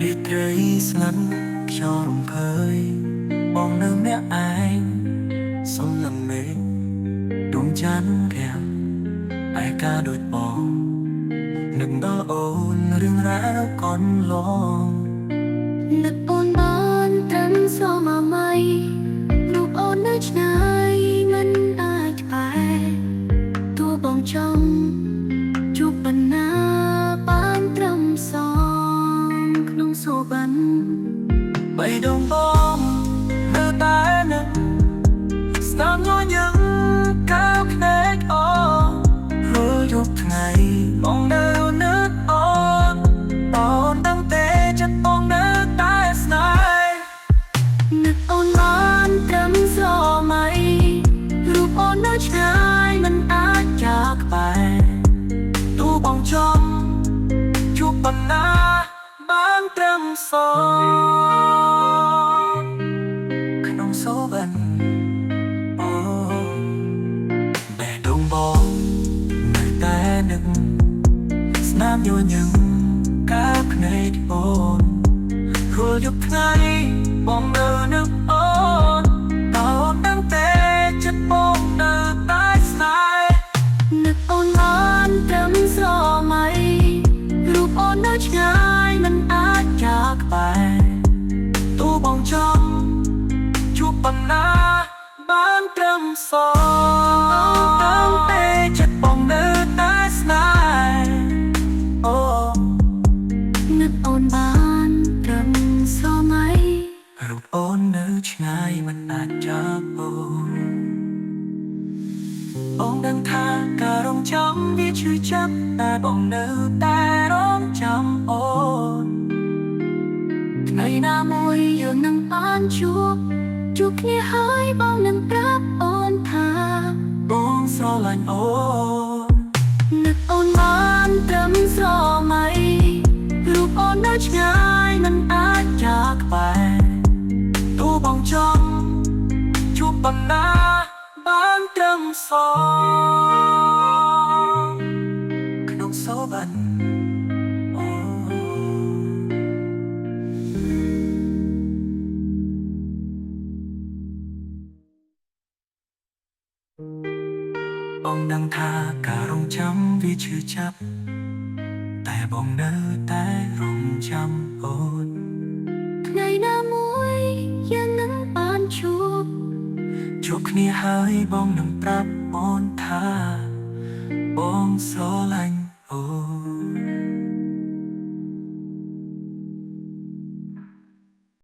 រីករាយស្និទ្ធខ្ញុំរំភើយបងនៅម្នាក់ឯងសុំនឹងមេឃដួងច័ន្ទរាំងឯកាដូចបងនឹកដល់អូនរឿងរ៉ាវកន្លងនឹកអូនបានត្រឹមសមម័យរូបអូននៅឆ្ងាយមិនអាចក្បែរទោះបងចង់ជួបបណ្ណាបានត្រឹមសងក្នុងសូបិនបៃដងបងនៅតែនឹកស្នាមញញឹមកាវភ្នែកអូនរួចយប់ថ្ងៃបងនៅនឹកអូនតាំងតែចិត្តបងនៅតែស្នេហ៍នឹកអូនបានត្រឹមសម័យរូបអូននៅឆ្ងាយមិនអាចจากបែរទូបងចង់ជួបបណ្ណាបានត្រឹមសងក្នុងសូបិនអូបែដងបងនៅតែនឹកស្នាមញញឹមកាបភ្នែកអូនរួចយប់ថ្ងៃបងនៅនឹកអូនតាំងតែចិត្តបងនៅតែស្នេហ៍នឹកអូនបានត្រឹមសម័យរូបអូននៅឆ្ងាយមិនអាចจากបែរទូបងចង់ជួបបណ្ណាបានត្រឹមសងតាំងតែចិត្តបងនៅតែស្នេហ៍អូនឹកអូនបានត្រឹមសម័យរូបអូននៅឆ្ងាយមិនអាចจากអូនបងដឹងថាការរងចាំវាឈឺចាប់តែបងនៅតែរងចាំអូនថ្ងៃណាមួយយើងនឹងបានជួបគ្នាហើយបងនឹងប្រាប់អូនថាបងស្រឡាញ់អូននឹកអូនបានត្រឹមសម័យរូបអូននៅឆ្ងាយមិនអាចจากបែរទូបងចង់ជួបបណ្ណាបានត្រឹមសងក្នុងសូបិនអូបងដឹងថាការរងចាំវាឈឺចាប់តែបងនៅតែរងចាំអូនថ្ងៃណាមួយយើងនឹងបានជួបគ្នាហើយបងនឹងប្រាប់អូនថាបងស្រឡាញ់អូន